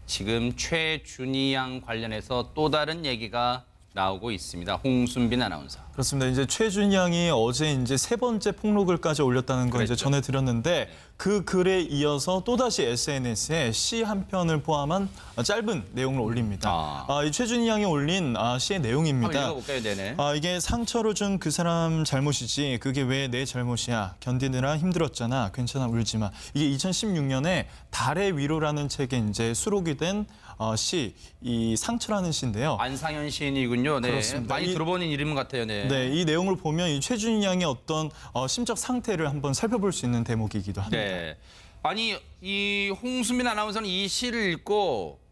지금 최준희 양 관련해서 또 다른 얘기가 나오고 있습니다. 홍순빈 아나운서. 그렇습니다. 이제 최준희 양이 어제 이제 세 번째 폭로글까지 올렸다는 거 이제 전해드렸는데 그 글에 이어서 또다시 SNS에 시 한 편을 포함한 짧은 내용을 올립니다. 이 최준희 양이 올린 시의 내용입니다. 한번 읽어볼까요? 네네. 이게 상처를 준 그 사람 잘못이지 그게 왜 내 잘못이야. 견디느라 힘들었잖아. 괜찮아 울지 마. 이게 2016년에 달의 위로라는 책에 이제 수록이 된 시, 이 상처라는 시인데요. 안상현 시인이군요. 네. 그렇습니다. 많이 들어보는 이름 같아요. 네. 네, 이 내용을 보면 이 최준희 양의 어떤 심적 상태를 한번 살펴볼 수 있는 대목이기도 합니다. 네. 아니 이 홍순빈 아나운서는 이 시를 읽고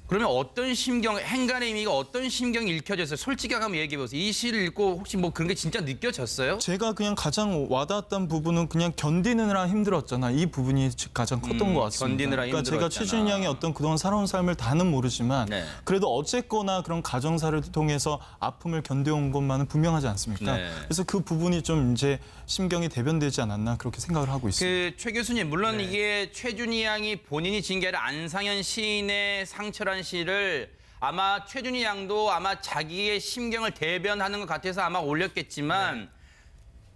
그러면 어떤 심경, 행간의 의미가 어떤 심경이 읽혀졌어요? 솔직히 한번 얘기해 보세요. 이 시를 읽고 혹시 뭐 그런 게 진짜 느껴졌어요? 제가 그냥 가장 와닿았던 부분은 그냥 견디느라 힘들었잖아. 이 부분이 가장 컸던 것 같습니다. 견디느라 그러니까 제가 힘들었잖아. 최준희 양의 어떤 그동안 살아온 삶을 다는 모르지만 네. 그래도 어쨌거나 그런 가정사를 통해서 아픔을 견뎌온 것만은 분명하지 않습니까? 네. 그래서 그 부분이 좀 이제 심경이 대변되지 않았나 그렇게 생각을 하고 있습니다. 최 교수님, 물론 이게 최준희 양이 본인이 진 게 아니라 안상현 시인의 상처란 시를 아마 최준희 양도 아마 자기의 심경을 대변하는 것 같아서 아마 올렸겠지만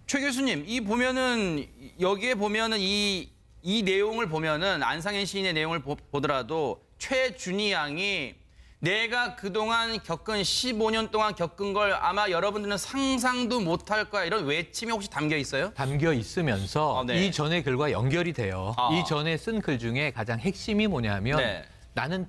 최 교수님, 이 보면은 여기에 보면은 이 내용을 보면은 안상현 시인의 내용을 보더라도 최준희 양이 내가 그동안 겪은 15년 동안 겪은 걸 아마 여러분들은 상상도 못할 거야. 이런 외침이 혹시 담겨 있어요? 담겨 있으면서 네. 이전의 글과 연결이 돼요. 이전에 쓴 글 중에 가장 핵심이 뭐냐면 네. 나는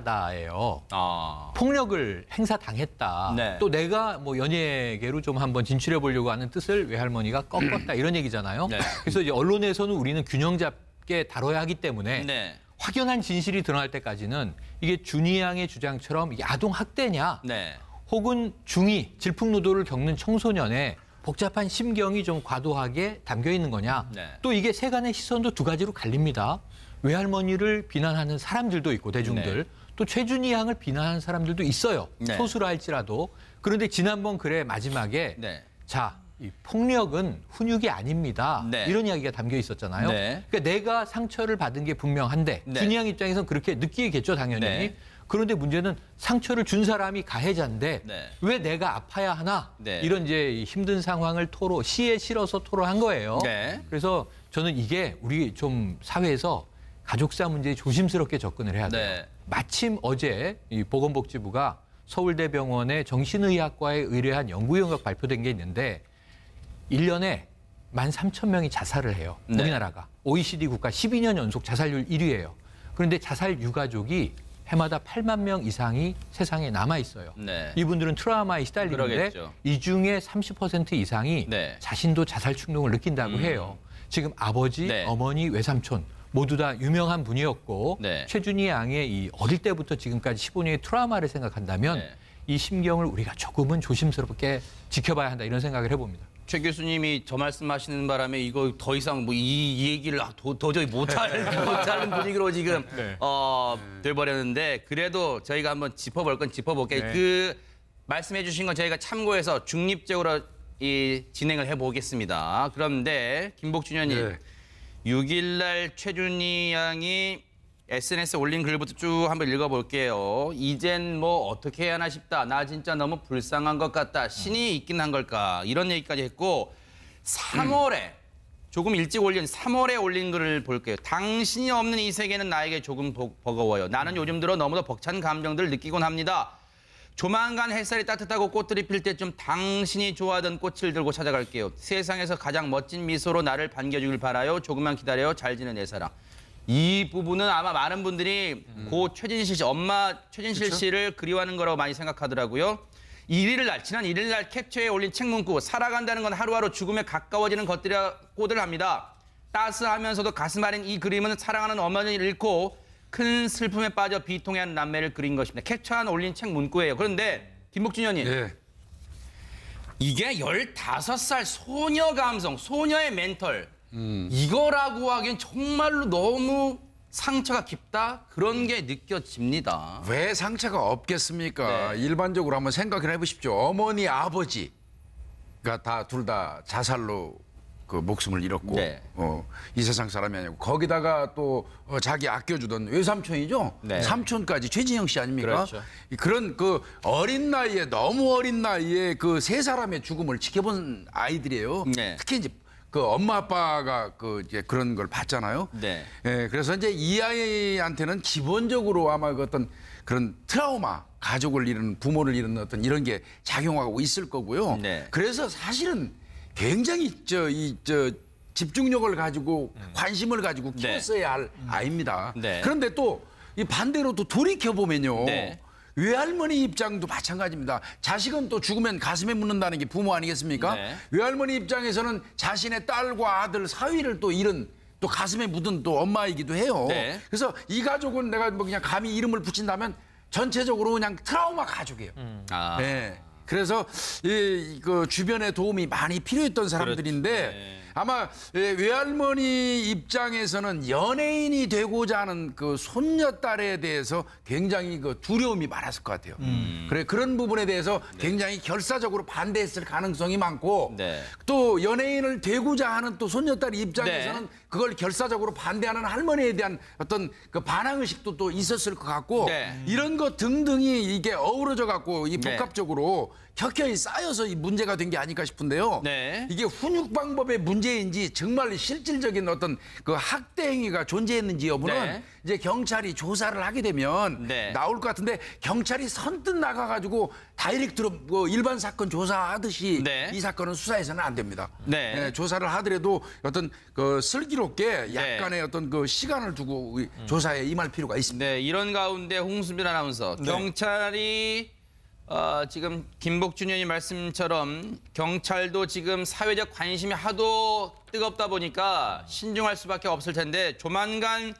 피해자다예요. 아. 폭력을 행사당했다. 네. 또 내가 뭐 연예계로 좀 한번 진출해 보려고 하는 뜻을 외할머니가 꺾었다. 이런 얘기잖아요. 네. 그래서 이제 언론에서는 우리는 균형 잡게 다뤄야 하기 때문에 네. 확연한 진실이 드러날 때까지는 이게 준희 양의 주장처럼 이게 아동 학대냐 네. 혹은 중이 질풍노도를 겪는 청소년의 복잡한 심경이 좀 과도하게 담겨 있는 거냐. 네. 또 이게 세간의 시선도 두 가지로 갈립니다. 외할머니를 비난하는 사람들도 있고 대중들. 네. 또 최준희 양을 비난하는 사람들도 있어요. 네. 소수라 할지라도. 그런데 지난번 글의 마지막에 네. 자, 이 폭력은 훈육이 아닙니다. 네. 이런 이야기가 담겨 있었잖아요. 네. 그러니까 내가 상처를 받은 게 분명한데 네. 준희 양 입장에서는 그렇게 느끼겠죠, 당연히. 네. 그런데 문제는 상처를 준 사람이 가해자인데 네. 왜 내가 아파야 하나? 네. 이런 이제 힘든 상황을 시에 실어서 토로한 거예요. 네. 그래서 저는 이게 우리 좀 사회에서 가족사 문제에 조심스럽게 접근을 해야 돼요. 네. 마침 어제 이 보건복지부가 서울대병원의 정신의학과에 의뢰한 연구 영역 발표된 게 있는데 1년에 13,000명이 자살을 해요. 네. 우리나라가. OECD 국가 12년 연속 자살률 1위예요. 그런데 자살 유가족이 해마다 8만 명 이상이 세상에 남아 있어요. 네. 이분들은 트라우마에 시달리는데 그러겠죠. 이 중에 30% 이상이 네. 자신도 자살 충동을 느낀다고 해요. 지금 아버지, 네. 어머니, 외삼촌 모두 다 유명한 분이었고 네. 최준희 양의 이 어릴 때부터 지금까지 15년의 트라우마를 생각한다면 네. 이 심경을 우리가 조금은 조심스럽게 지켜봐야 한다 이런 생각을 해봅니다. 최 교수님이 저 말씀하시는 바람에 이거 더 이상 뭐 이 얘기를 도저히 못하는 분위기로 지금 돼버렸는데 그래도 저희가 한번 짚어볼 건 짚어볼게요. 네. 그 말씀해 주신 건 저희가 참고해서 중립적으로 진행을 해보겠습니다. 그런데 김복준 의원님 6일 날 최준희 양이 SNS에 올린 글부터 쭉 한번 읽어볼게요. 이젠 뭐 어떻게 해야 하나 싶다. 나 진짜 너무 불쌍한 것 같다. 신이 있긴 한 걸까. 이런 얘기까지 했고 3월에 조금 일찍 올린 3월에 올린 글을 볼게요. 당신이 없는 이 세계는 나에게 조금 버거워요. 나는 요즘 들어 너무도 벅찬 감정들을 느끼곤 합니다. 조만간 햇살이 따뜻하고 꽃들이 필 때쯤 당신이 좋아하던 꽃을 들고 찾아갈게요. 세상에서 가장 멋진 미소로 나를 반겨주길 바라요. 조금만 기다려요. 잘 지내 내 사랑. 이 부분은 아마 많은 분들이 고 최진실 씨, 엄마 최진실 씨를 그리워하는 거라고 많이 생각하더라고요. 지난 1일 날 캡처에 올린 책 문구 살아간다는 건 하루하루 죽음에 가까워지는 것들이라고들 합니다. 따스하면서도 가슴 아린 이 그림은 사랑하는 어머니를 잃고 큰 슬픔에 빠져 비통해하는 남매를 그린 것입니다. 캡처한 올린 책 문구예요. 그런데 김복준 의원님. 이게 15살 소녀 감성, 소녀의 멘털. 이거라고 하기엔 정말로 너무 상처가 깊다? 그런 게 느껴집니다. 왜 상처가 없겠습니까? 네. 일반적으로 한번 생각을 해보십시오. 어머니, 아버지가 둘 다 자살로 그 목숨을 잃었고 네. 이 세상 사람이 아니고 거기다가 또 자기 아껴주던 외삼촌이죠. 네. 삼촌까지 최진영 씨 아닙니까? 그렇죠. 그런 그 어린 나이에 너무 어린 나이에 그 세 사람의 죽음을 지켜본 아이들이에요. 네. 특히 이제 그 엄마 아빠가 그 이제 그런 걸 봤잖아요. 네. 예, 그래서 이제 이 아이한테는 기본적으로 아마 그 어떤 그런 트라우마, 가족을 잃은 부모를 잃은 어떤 이런 게 작용하고 있을 거고요. 네. 그래서 사실은 굉장히 집중력을 가지고 관심을 가지고 네. 키웠어야 할 아이입니다. 네. 그런데 또 이 반대로 또 돌이켜 보면요. 네. 외할머니 입장도 마찬가지입니다. 자식은 또 죽으면 가슴에 묻는다는 게 부모 아니겠습니까? 네. 외할머니 입장에서는 자신의 딸과 아들 사위를 또 잃은 또 가슴에 묻은 또 엄마이기도 해요. 네. 그래서 이 가족은 내가 뭐 그냥 감히 이름을 붙인다면 전체적으로 그냥 트라우마 가족이에요. 아. 네. 그래서 그 주변에 도움이 많이 필요했던 사람들인데 그렇죠. 네. 아마 외할머니 입장에서는 연예인이 되고자 하는 그 손녀딸에 대해서 굉장히 그 두려움이 많았을 것 같아요. 그래 그런 부분에 대해서 굉장히 결사적으로 반대했을 가능성이 많고 네. 또 연예인을 되고자 하는 또 손녀딸 입장에서는 네. 그걸 결사적으로 반대하는 할머니에 대한 어떤 그 반항의식도 또 있었을 것 같고 네. 이런 것 등등이 이게 어우러져 갖고 이 네. 복합적으로 켜켜이 쌓여서 이 문제가 된 게 아닐까 싶은데요. 네. 이게 훈육 방법의 문제인지 정말 실질적인 어떤 그 학대 행위가 존재했는지 여부는 네. 이제 경찰이 조사를 하게 되면 네. 나올 것 같은데 경찰이 선뜻 나가가지고 다이렉트로 뭐 일반 사건 조사하듯이 네. 이 사건은 수사해서는 안 됩니다. 네. 조사를 하더라도 어떤 그 슬기롭게 네. 약간의 어떤 그 시간을 두고 조사에 임할 필요가 있습니다. 네, 이런 가운데 홍수빈 아나운서 네. 경찰이 지금 김복준 의원님 말씀처럼 경찰도 지금 사회적 관심이 하도 뜨겁다 보니까 신중할 수밖에 없을 텐데 조만간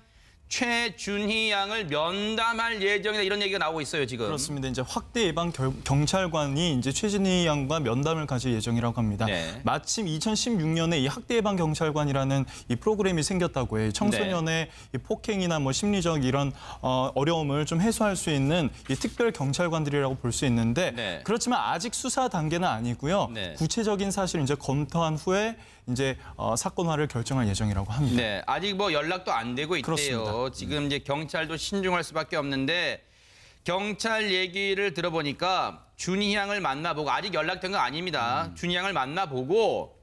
최준희 양을 면담할 예정이다 이런 얘기가 나오고 있어요 지금. 그렇습니다. 이제 확대 예방 경찰관이 이제 최진희 양과 면담을 가질 예정이라고 합니다. 네. 마침 2016년에 이 확대 예방 경찰관이라는 이 프로그램이 생겼다고 해요. 청소년의 이 폭행이나 뭐 심리적 이런 어려움을 좀 해소할 수 있는 이 특별 경찰관들이라고 볼 수 있는데 네. 그렇지만 아직 수사 단계는 아니고요. 네. 구체적인 사실을 이제 검토한 후에 이제 사건화를 결정할 예정이라고 합니다. 네, 아직 뭐 연락도 안 되고 있대요. 그렇습니다. 지금 이제 경찰도 신중할 수밖에 없는데 경찰 얘기를 들어보니까 준희 양을 만나보고 아직 연락된 거 아닙니다. 준희 양을 만나보고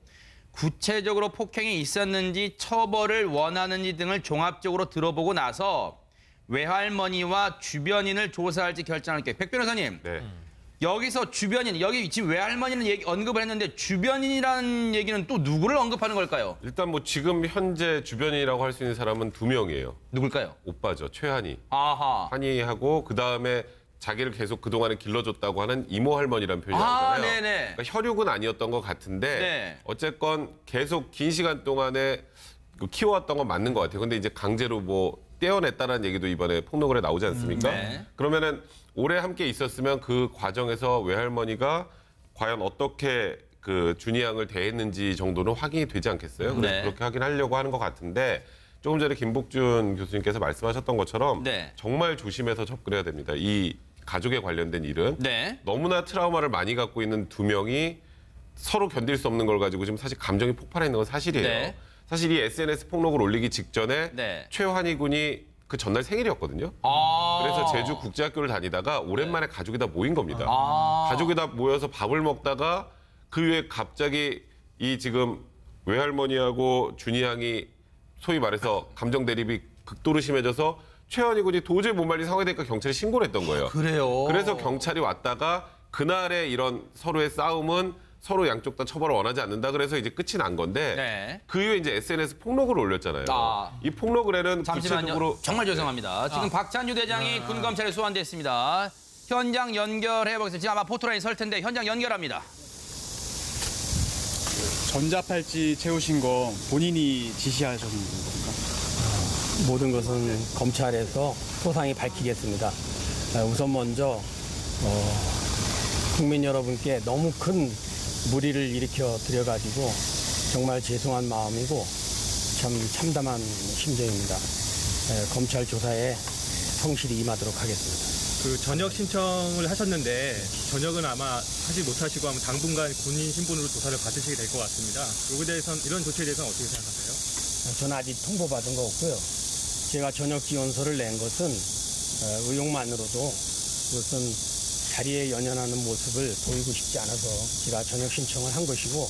구체적으로 폭행이 있었는지 처벌을 원하는지 등을 종합적으로 들어보고 나서 외할머니와 주변인을 조사할지 결정할 게. 백 변호사님. 네. 여기서 주변인, 여기 지금 외할머니는 언급을 했는데 주변인이라는 얘기는 또 누구를 언급하는 걸까요? 일단 뭐 지금 현재 주변이라고 할 수 있는 사람은 2명이에요. 누굴까요? 오빠죠, 최한이. 아하. 한이하고 그다음에 자기를 계속 그동안에 길러줬다고 하는 이모 할머니라는 표현이 아, 나오잖아요. 네네. 그러니까 혈육은 아니었던 것 같은데 네. 어쨌건 계속 긴 시간 동안에 키워왔던 건 맞는 것 같아요. 근데 이제 강제로 뭐 떼어냈다는 얘기도 이번에 폭로글에 나오지 않습니까? 네. 그러면은 오래 함께 있었으면 그 과정에서 외할머니가 과연 어떻게 그 준희 양을 대했는지 정도는 확인이 되지 않겠어요? 그래서 네. 그렇게 확인하려고 하는 것 같은데 조금 전에 김복준 교수님께서 말씀하셨던 것처럼 네. 정말 조심해서 접근해야 됩니다. 이 가족에 관련된 일은 네. 너무나 트라우마를 많이 갖고 있는 두 명이 서로 견딜 수 없는 걸 가지고 지금 사실 감정이 폭발해 있는 건 사실이에요. 네. 사실 이 SNS 폭로글 올리기 직전에 네. 최환희 군이 그 전날 생일이었거든요. 아. 그래서 제주 국제학교를 다니다가 오랜만에 가족이 다 모인 겁니다. 아. 가족이 다 모여서 밥을 먹다가 그 후에 갑자기 이 지금 외할머니하고 준희 양이 소위 말해서 감정 대립이 극도로 심해져서 최현희 군이 도저히 못 말린 상황이 되니까 경찰에 신고를 했던 거예요. 그래요. 그래서 경찰이 왔다가 그날의 이런 서로의 싸움은 서로 양쪽 다 처벌을 원하지 않는다. 그래서 이제 끝이 난 건데 네. 그 이후에 이제 SNS 폭로글을 올렸잖아요. 아. 이 폭로글에는 잠시만요. 구체적으로 정말 죄송합니다. 지금 박찬주 대장이 군검찰에 소환됐습니다. 현장 연결해 보겠습니다. 지금 아마 포토라인 설 텐데 현장 연결합니다. 전자팔찌 채우신 거 본인이 지시하셨는 겁니까? 모든 것은 검찰에서 소상히 밝히겠습니다. 우선 먼저 국민 여러분께 너무 큰 무리를 일으켜 드려가지고 정말 죄송한 마음이고 참 참담한 심정입니다. 검찰 조사에 성실히 임하도록 하겠습니다. 그 전역 신청을 하셨는데 전역은 아마 하지 못하시고 아마 당분간 군인 신분으로 조사를 받으시게 될 것 같습니다. 여기에 대해서는 이런 조치에 대해서는 어떻게 생각하세요? 저는 아직 통보받은 거 없고요. 제가 전역 지원서를 낸 것은 의혹만으로도 그것은 자리에 연연하는 모습을 보이고 싶지 않아서 제가 전역 신청을 한 것이고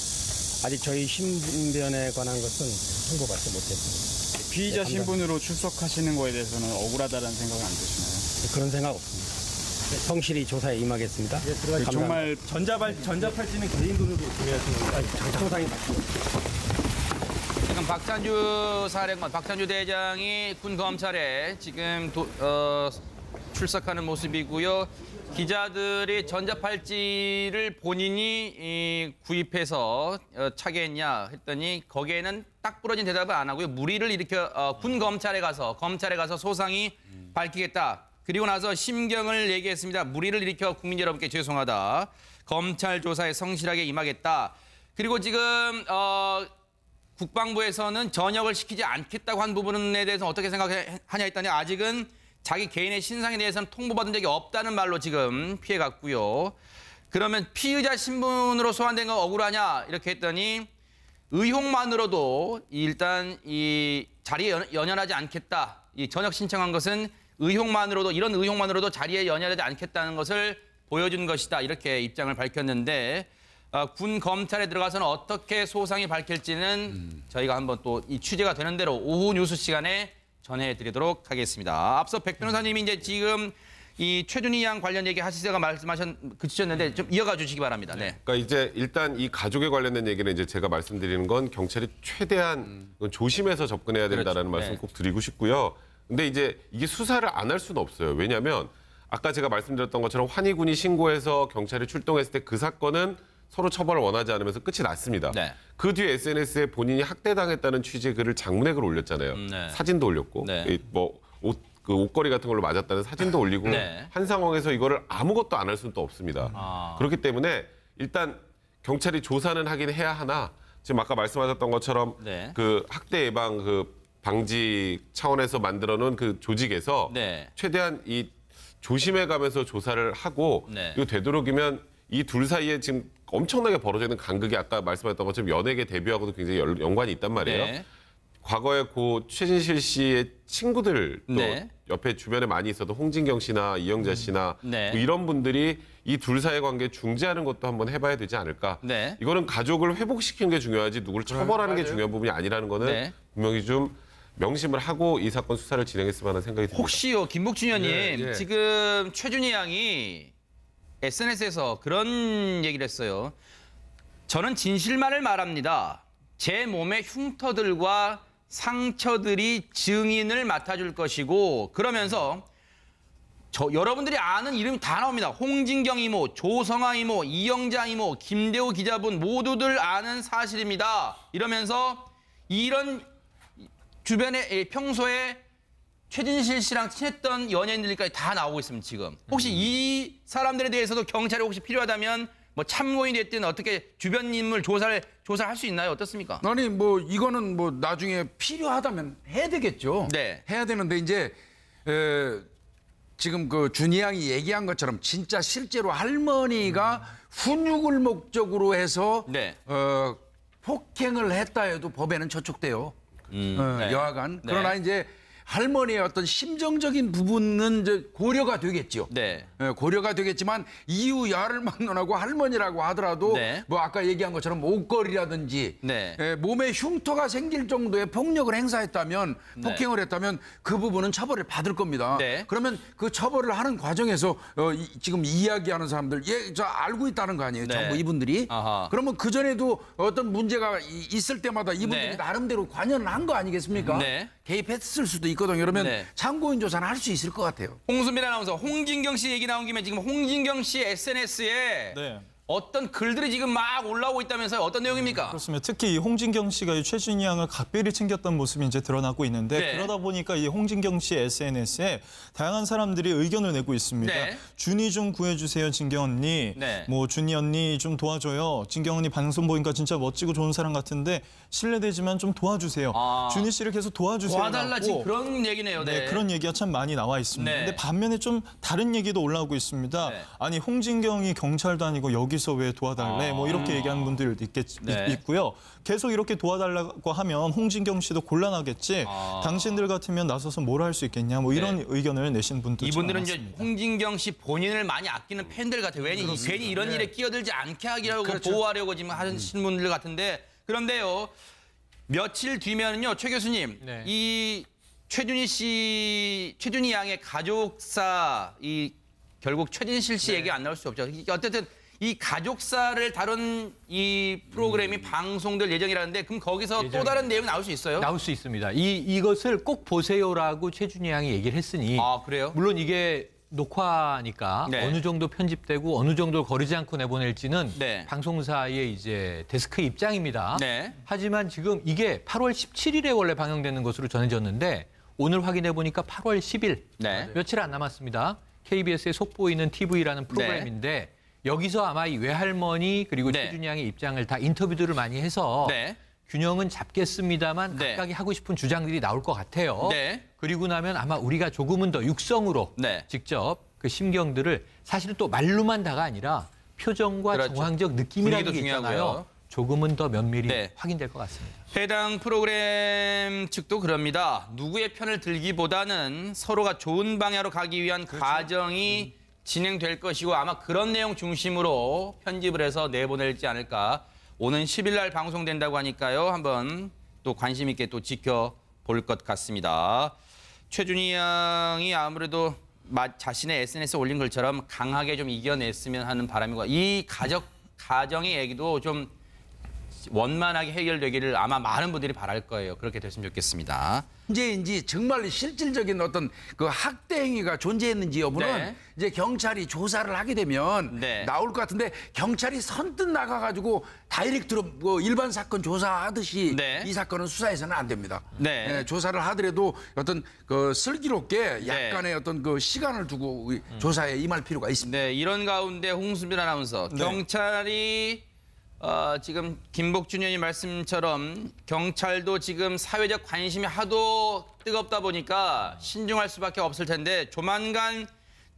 아직 저희 신변에 관한 것은 통보받지 못했습니다. 피의자 신분으로 출석하시는 거에 대해서는 억울하다는 생각은 안 드시나요? 그런 생각 없습니다. 성실히 조사에 임하겠습니다. 정말 전자팔찌는 개인 돈으로 구매하시는 건가요? 정상이 맞습니다. 지금 박찬주 사령관, 박찬주 대장이 군 검찰에 지금 출석하는 모습이고요. 기자들이 전자팔찌를 본인이 구입해서 차게 했냐 했더니 거기에는 딱 부러진 대답을 안 하고요. 무리를 일으켜 군 검찰에 가서 소상히 밝히겠다. 그리고 나서 심경을 얘기했습니다. 무리를 일으켜 국민 여러분께 죄송하다. 검찰 조사에 성실하게 임하겠다. 그리고 지금 국방부에서는 전역을 시키지 않겠다고 한 부분에 대해서 어떻게 생각하냐 했더니 아직은 자기 개인의 신상에 대해서는 통보받은 적이 없다는 말로 지금 피해갔고요. 그러면 피의자 신분으로 소환된 거 억울하냐 이렇게 했더니 의혹만으로도 일단 이 자리에 연연하지 않겠다. 이 전역 신청한 것은 이런 의혹만으로도 자리에 연연하지 않겠다는 것을 보여준 것이다. 이렇게 입장을 밝혔는데 군 검찰에 들어가서는 어떻게 소상히 밝힐지는 저희가 한번 또 이 취재가 되는 대로 오후 뉴스 시간에 전해드리도록 하겠습니다. 앞서 백 변호사님이 이제 지금 이 최준희 양 관련 얘기 하시다가 그치셨는데 좀 이어가 주시기 바랍니다. 네. 그러니까 이제 일단 이 가족에 관련된 얘기는 이제 제가 말씀드리는 건 경찰이 최대한 조심해서 접근해야 된다라는 그렇죠. 말씀 네. 꼭 드리고 싶고요. 근데 이제 이게 수사를 안 할 수는 없어요. 왜냐하면 아까 제가 말씀드렸던 것처럼 환희군이 신고해서 경찰이 출동했을 때 그 사건은 서로 처벌을 원하지 않으면서 끝이 났습니다. 네. 그 뒤에 SNS에 본인이 학대당했다는 취지의 글을 장문의 글을 올렸잖아요. 네. 사진도 올렸고 네. 그 옷걸이 같은 걸로 맞았다는 사진도 올리고 네. 한 상황에서 이거를 아무것도 안 할 수는 또 없습니다. 그렇기 때문에 일단 경찰이 조사는 하긴 해야 하나 지금 아까 말씀하셨던 것처럼 네. 그 학대 예방 그 방지 차원에서 만들어 놓은 그 조직에서 네. 최대한 이 조심해 가면서 조사를 하고 네. 이거 되도록이면 이 둘 사이에 지금 엄청나게 벌어져 있는 간극이 아까 말씀하셨던 것처럼 연예계 데뷔하고도 굉장히 연관이 있단 말이에요. 네. 과거에 고 최진실 씨의 친구들도 네. 옆에 주변에 많이 있었던 홍진경 씨나 이영자 씨나 네. 뭐 이런 분들이 이 둘 사이의 관계 중재하는 것도 한번 해봐야 되지 않을까. 네. 이거는 가족을 회복시키는 게 중요하지 누구를 처벌하는 게 중요한 부분이 아니라는 거는 네. 분명히 좀 명심을 하고 이 사건 수사를 진행했으면 하는 생각이 듭니다. 혹시요, 김복준 의원님, 예. 지금 최준희 양이 SNS에서 그런 얘기를 했어요. 저는 진실만을 말합니다. 제 몸의 흉터들과 상처들이 증인을 맡아줄 것이고 그러면서 여러분들이 아는 이름이 다 나옵니다. 홍진경 이모, 조성아 이모, 이영자 이모, 김대우 기자분 모두들 아는 사실입니다. 이러면서 이런 주변에 평소에 최진실 씨랑 친했던 연예인들까지 다 나오고 있습니다. 지금. 혹시 이 사람들에 대해서도 경찰이 혹시 필요하다면 뭐 참고인이 됐든 어떻게 주변 인물 조사를 할 수 있나요? 어떻습니까? 아니 뭐 이거는 뭐 나중에 필요하다면 해야 되겠죠. 네. 해야 되는데 이제 지금 그 준희 양이 얘기한 것처럼 진짜 실제로 할머니가 훈육을 목적으로 해서 네. 폭행을 했다 해도 법에는 저촉돼요. 네. 여하간. 네. 그러나 이제 할머니의 어떤 심정적인 부분은 이제 고려가 되겠죠. 네. 고려가 되겠지만 이유 야를 막론하고 할머니라고 하더라도 네. 뭐 아까 얘기한 것처럼 옷걸이라든지 네. 몸에 흉터가 생길 정도의 폭력을 행사했다면 네. 폭행을 했다면 그 부분은 처벌을 받을 겁니다. 네. 그러면 그 처벌을 하는 과정에서 지금 이야기하는 사람들 저 알고 있다는 거 아니에요. 네. 전부 이분들이. 아하. 그러면 그전에도 어떤 문제가 있을 때마다 이분들이 네. 나름대로 관여를 한 거 아니겠습니까? 네. 개입했을 수도 있거든요. 그러면 네. 참고인 조사는 할 수 있을 것 같아요. 홍수민 아나운서, 홍진경 씨 얘기 나온 김에 지금 홍진경 씨 SNS에 네. 어떤 글들이 지금 막 올라오고 있다면서요. 어떤 내용입니까? 그렇습니다. 특히 이 홍진경 씨가 이 최준희 양을 각별히 챙겼던 모습이 이제 드러나고 있는데 네. 그러다 보니까 이 홍진경 씨 SNS에 다양한 사람들이 의견을 내고 있습니다. 네. 준희 좀 구해주세요, 진경 언니. 네. 뭐 준희 언니 좀 도와줘요. 진경 언니 방송 보니까 진짜 멋지고 좋은 사람 같은데 실례되지만 좀 도와주세요. 준희 씨를 계속 도와주세요. 도와달라 지금 그런 얘기네요. 네, 그런 얘기가 참 많이 나와 있습니다. 네. 근데 반면에 좀 다른 얘기도 올라오고 있습니다. 네. 아니 홍진경이 경찰도 아니고 여기서 왜 도와달래? 뭐 이렇게 얘기하는 분들도 네. 있고요. 계속 이렇게 도와달라고 하면 홍진경 씨도 곤란하겠지. 당신들 같으면 나서서 뭘 할 수 있겠냐? 뭐 이런 의견을 내신 분도 이분들은 참 이제 많습니다. 홍진경 씨 본인을 많이 아끼는 팬들 같아요. 괜히 이런 일에 끼어들지 않게 하기라고 보호하려고 지금 하시는 분들 같은데 그런데요. 며칠 뒤면은요, 최 교수님, 네. 이 최준희 양의 가족사, 이 결국 최진실 씨 얘기 안 나올 수 없죠. 어쨌든 이 가족사를 다룬 이 프로그램이 방송될 예정이라는데 그럼 거기서 또 다른 내용이 나올 수 있어요? 나올 수 있습니다. 이것을 꼭 보세요라고 최준희 양이 얘기를 했으니 아, 그래요? 물론 이게 녹화니까 네. 어느 정도 편집되고 어느 정도 거르지 않고 내보낼지는 네. 방송사의 이제 데스크 입장입니다. 네. 하지만 지금 이게 8월 17일에 원래 방영되는 것으로 전해졌는데 오늘 확인해 보니까 8월 10일 네. 며칠 안 남았습니다. KBS의 속보이는 TV라는 프로그램인데 여기서 아마 이 외할머니 그리고 네. 최준희 양의 입장을 다 인터뷰들을 많이 해서 네. 균형은 잡겠습니다만 네. 각각이 하고 싶은 주장들이 나올 것 같아요. 네. 그리고 나면 아마 우리가 조금은 더 육성으로 네. 직접 그 심경들을 사실은 또 말로만 다가 아니라 표정과 그렇죠. 정황적 느낌이라는 분위기도 게 있잖아요. 중요하고요. 조금은 더 면밀히 네. 확인될 것 같습니다. 해당 프로그램 측도 그럽니다. 누구의 편을 들기보다는 서로가 좋은 방향으로 가기 위한 과정이 진행될 것이고 아마 그런 내용 중심으로 편집을 해서 내보낼지 않을까. 오는 10일 날 방송된다고 하니까요. 한번 또 관심 있게 또 지켜볼 것 같습니다. 최준희 양이 아무래도 자신의 SNS에 올린 글처럼 강하게 좀 이겨냈으면 하는 바람이고 이 가정의 얘기도 좀 원만하게 해결되기를 아마 많은 분들이 바랄 거예요. 그렇게 됐으면 좋겠습니다. 이제 정말 실질적인 어떤 그 학대 행위가 존재했는지 여부는 네. 이제 경찰이 조사를 하게 되면 네. 나올 것 같은데 경찰이 선뜻 나가가지고 다이렉트로 뭐 일반 사건 조사하듯이 네. 이 사건은 수사해서는 안 됩니다. 네. 조사를 하더라도 어떤 그 슬기롭게 약간의 어떤 그 시간을 두고 조사에 임할 필요가 있습니다. 네, 이런 가운데 홍순빈 아나운서 경찰이 지금 김복준 의원님 말씀처럼 경찰도 지금 사회적 관심이 하도 뜨겁다 보니까 신중할 수밖에 없을 텐데 조만간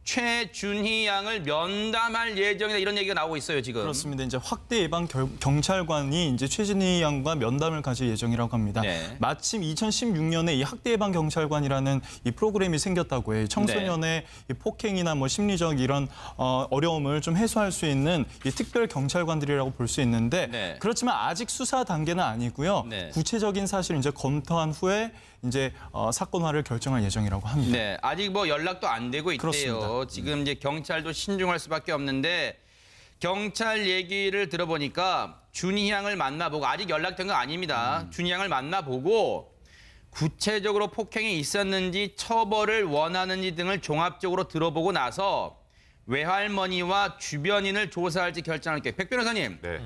최준희 양을 면담할 예정이다 이런 얘기가 나오고 있어요 지금. 그렇습니다. 이제 확대 예방 경찰관이 이제 최준희 양과 면담을 가질 예정이라고 합니다. 네. 마침 2016년에 이 확대 예방 경찰관이라는 이 프로그램이 생겼다고 해요. 청소년의 이 폭행이나 뭐 심리적 이런 어려움을 좀 해소할 수 있는 이 특별 경찰관들이라고 볼 수 있는데 네. 그렇지만 아직 수사 단계는 아니고요. 네. 구체적인 사실을 이제 검토한 후에 이제 사건화를 결정할 예정이라고 합니다. 네, 아직 뭐 연락도 안 되고 있대요. 그렇습니다. 지금 이제 경찰도 신중할 수밖에 없는데 경찰 얘기를 들어보니까 준희 양을 만나보고 아직 연락된 건 아닙니다. 준희 양을 만나보고 구체적으로 폭행이 있었는지 처벌을 원하는지 등을 종합적으로 들어보고 나서 외할머니와 주변인을 조사할지 결정할 게. 백 변호사님. 네.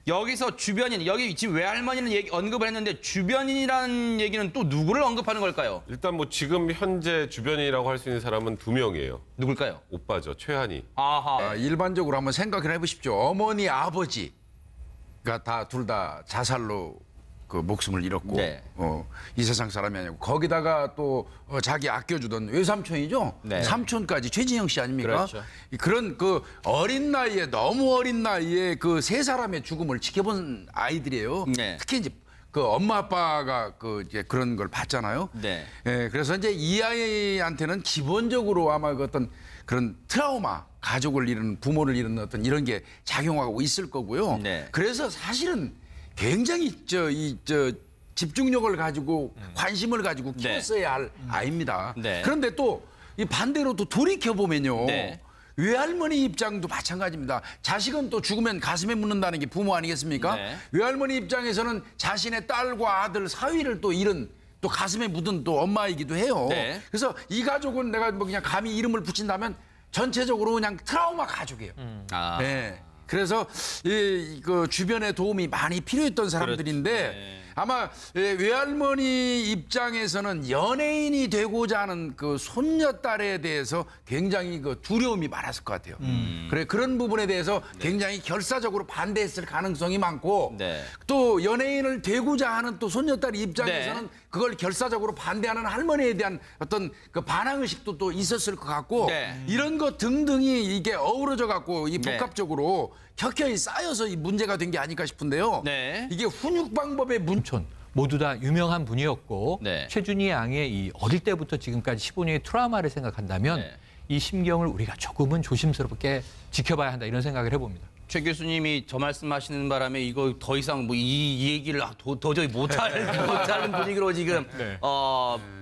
여기서 주변인, 여기 지금 외할머니는 언급을 했는데 주변인이라는 얘기는 또 누구를 언급하는 걸까요? 일단 뭐 지금 현재 주변이라고 할 수 있는 사람은 2명이에요. 누굴까요? 오빠죠, 최한이. 아하. 일반적으로 한번 생각을 해보십시오. 어머니, 아버지가 다 둘 다 자살로 그 목숨을 잃었고 네. 이 세상 사람이 아니고 거기다가 또 자기 아껴주던 외삼촌이죠. 네. 삼촌까지 최진영 씨 아닙니까? 그렇죠. 그런 그 어린 나이에 너무 어린 나이에 그 세 사람의 죽음을 지켜본 아이들이에요. 네. 특히 이제 그 엄마 아빠가 그 이제 그런 걸 봤잖아요. 네. 예, 그래서 이제 이 아이한테는 기본적으로 아마 그 어떤 그런 트라우마, 가족을 잃은 부모를 잃은 어떤 이런 게 작용하고 있을 거고요. 네. 그래서 사실은 굉장히 집중력을 가지고 관심을 가지고 네. 키웠어야 할 아이입니다. 네. 그런데 또 이 반대로 또 돌이켜 보면요. 네. 외할머니 입장도 마찬가지입니다. 자식은 또 죽으면 가슴에 묻는다는 게 부모 아니겠습니까? 네. 외할머니 입장에서는 자신의 딸과 아들 사위를 또 잃은 또 가슴에 묻은 또 엄마이기도 해요. 네. 그래서 이 가족은 내가 뭐 그냥 감히 이름을 붙인다면 전체적으로 그냥 트라우마 가족이에요. 아. 네. 그래서 그 주변에 도움이 많이 필요했던 사람들인데 네. 아마 외할머니 입장에서는 연예인이 되고자 하는 그 손녀딸에 대해서 굉장히 그 두려움이 많았을 것 같아요. 그래 그런 부분에 대해서 굉장히 결사적으로 반대했을 가능성이 많고 네. 또 연예인을 되고자 하는 또 손녀딸 입장에서는 그걸 결사적으로 반대하는 할머니에 대한 어떤 그 반항 의식도 또 있었을 것 같고 이런 것 등등이 이게 어우러져 갖고 이 복합적으로 켜켜이 쌓여서 이 문제가 된 게 아닐까 싶은데요. 이게 훈육 방법의 촌 모두 다 유명한 분이었고 최준희 양의 이 어릴 때부터 지금까지 15년의 트라우마를 생각한다면 이 심경을 우리가 조금은 조심스럽게 지켜봐야 한다 이런 생각을 해봅니다. 최 교수님이 저 말씀하시는 바람에 이거 더 이상 뭐 이 얘기를 도저히 못하는 분위기로 지금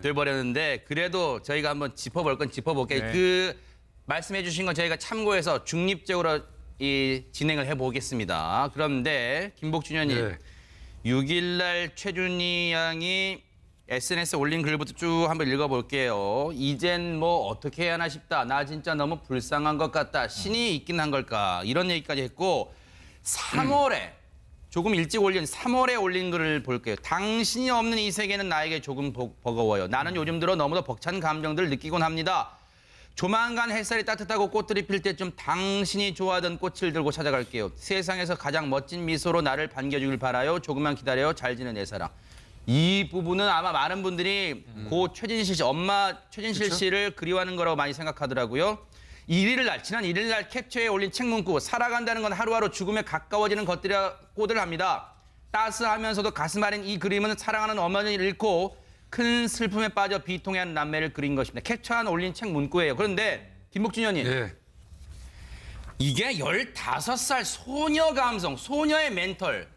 돼버렸는데 그래도 저희가 한번 짚어볼 건 짚어볼게요. 그 말씀해 주신 건 저희가 참고해서 중립적으로 진행을 해보겠습니다. 그런데 김복준 의원님 6일 날 최준희 양이 SNS에 올린 글부터 쭉 한번 읽어볼게요. 이젠 뭐 어떻게 해야 하나 싶다. 나 진짜 너무 불쌍한 것 같다. 신이 있긴 한 걸까. 이런 얘기까지 했고 3월에 조금 일찍 올린 3월에 올린 글을 볼게요. 당신이 없는 이 세계는 나에게 조금 버거워요. 나는 요즘 들어 너무도 벅찬 감정들을 느끼곤 합니다. 조만간 햇살이 따뜻하고 꽃들이 필 때쯤 당신이 좋아하던 꽃을 들고 찾아갈게요. 세상에서 가장 멋진 미소로 나를 반겨주길 바라요. 조금만 기다려요. 잘 지내 내 사랑. 이 부분은 아마 많은 분들이 고 최진실 씨, 엄마 최진실 씨를 그리워하는 거라고 많이 생각하더라고요. 지난 1일 날 캡처에 올린 책 문구 살아간다는 건 하루하루 죽음에 가까워지는 것들이라고들 합니다. 따스하면서도 가슴 아린 이 그림은 사랑하는 어머니를 잃고 큰 슬픔에 빠져 비통해하는 남매를 그린 것입니다. 캡처한 올린 책 문구예요. 그런데 김복준 의원님, 이게 15살 소녀 감성, 소녀의 멘털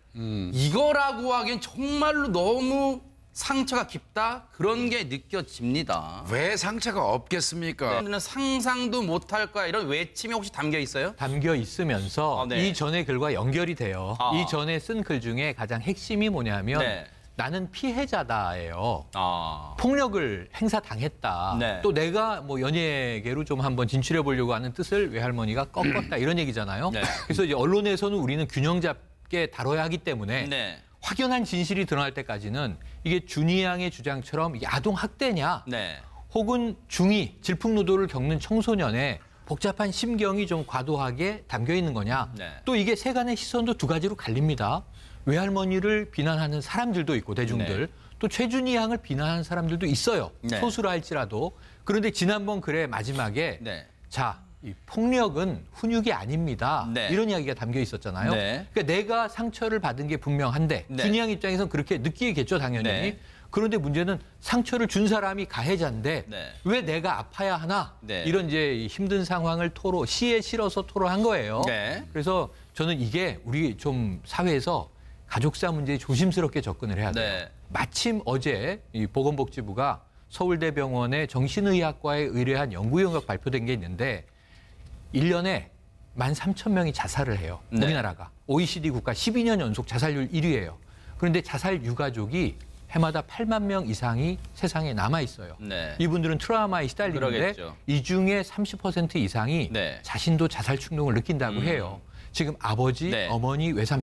이거라고 하기엔 정말로 너무 상처가 깊다? 그런 게 느껴집니다. 왜 상처가 없겠습니까? 상상도 못할 거야 이런 외침이 혹시 담겨 있어요? 담겨 있으면서 이전의 글과 연결이 돼요. 이전에 쓴 글 중에 가장 핵심이 뭐냐면 나는 피해자다예요. 폭력을 행사당했다. 또 내가 뭐 연예계로 좀 한번 진출해 보려고 하는 뜻을 외할머니가 꺾었다 이런 얘기잖아요. 그래서 이제 언론에서는 우리는 균형 잡게 다뤄야 하기 때문에 확연한 진실이 드러날 때까지는 이게 준희 양의 주장처럼 아동 학대냐 혹은 중이 질풍노도를 겪는 청소년의 복잡한 심경이 좀 과도하게 담겨 있는 거냐. 또 이게 세간의 시선도 두 가지로 갈립니다. 외할머니를 비난하는 사람들도 있고 대중들 또 최준희 양을 비난하는 사람들도 있어요. 소수라 할지라도. 그런데 지난번 글의 마지막에 자, 이 폭력은 훈육이 아닙니다. 이런 이야기가 담겨 있었잖아요. 그러니까 내가 상처를 받은 게 분명한데 준희 양 입장에서는 그렇게 느끼겠죠, 당연히. 그런데 문제는 상처를 준 사람이 가해자인데 왜 내가 아파야 하나? 이런 이제 힘든 상황을 시에 실어서 토로한 거예요. 그래서 저는 이게 우리 좀 사회에서 가족사 문제에 조심스럽게 접근을 해야 돼요. 마침 어제 이 보건복지부가 서울대병원의 정신의학과에 의뢰한 연구영역 발표된 게 있는데 1년에 13,000명이 자살을 해요. 우리나라가. OECD 국가 12년 연속 자살률 1위예요. 그런데 자살 유가족이 해마다 8만 명 이상이 세상에 남아 있어요. 이분들은 트라우마에 시달리는데 이 중에 30% 이상이 자신도 자살 충동을 느낀다고 해요. 지금 아버지, 어머니, 외삼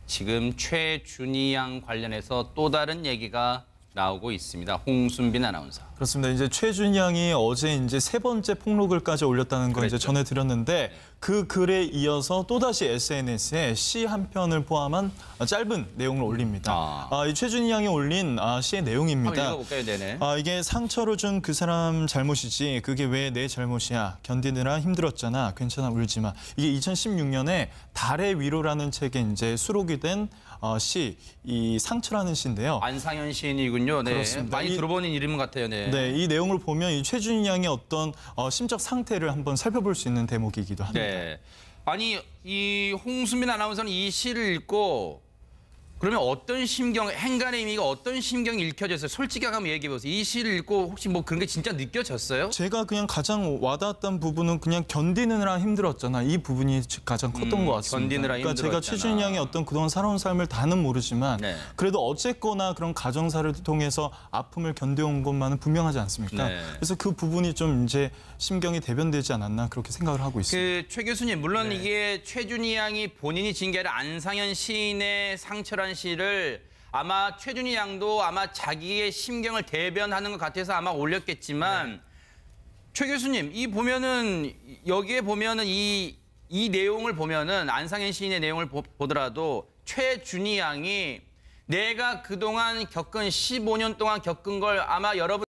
지금 최준희 양 관련해서 또 다른 얘기가 나오고 있습니다. 홍순빈 아나운서. 그렇습니다. 이제 최준희 양이 어제 이제 3번째 폭로글까지 올렸다는 거 이제 전해드렸는데 그 글에 이어서 또다시 SNS에 시 한 편을 포함한 짧은 내용을 올립니다. 이 최준희 양이 올린 시의 내용입니다. 한번 읽어볼까요? 이게 상처를 준 그 사람 잘못이지 그게 왜 내 잘못이야. 견디느라 힘들었잖아. 괜찮아 울지 마. 이게 2016년에 달의 위로라는 책에 이제 수록이 된 시, 이 상처라는 시인데요. 안상현 시인이군요. 그렇습니다. 많이 들어보는 이름 같아요. 이 내용을 보면 이 최준희 양의 어떤 심적 상태를 한번 살펴볼 수 있는 대목이기도 합니다. 아니 이 홍수민 아나운서는 이 시를 읽고 그러면 어떤 심경, 행간의 의미가 어떤 심경이 읽혀졌어요? 솔직히 한번 얘기해 보세요. 이 시를 읽고 혹시 뭐 그런 게 진짜 느껴졌어요? 제가 그냥 가장 와닿았던 부분은 그냥 견디느라 힘들었잖아. 이 부분이 가장 컸던 것 같습니다. 견디느라 그러니까 힘들었잖아. 제가 최준희 양의 어떤 그동안 살아온 삶을 다는 모르지만 네. 그래도 어쨌거나 그런 가정사를 통해서 아픔을 견뎌온 것만은 분명하지 않습니까? 네. 그래서 그 부분이 좀 이제 심경이 대변되지 않았나 그렇게 생각을 하고 있습니다. 최 교수님, 물론 이게 최준희 양이 본인이 진 게 아니라 안상현 시인의 상처란 시를 아마 최준희 양도 아마 자기의 심경을 대변하는 것 같아서 아마 올렸겠지만 최 교수님, 이 보면은 여기에 보면은 이 내용을 보면은 안상현 시인의 내용을 보더라도 최준희 양이 내가 그동안 겪은 15년 동안 겪은 걸 아마 여러분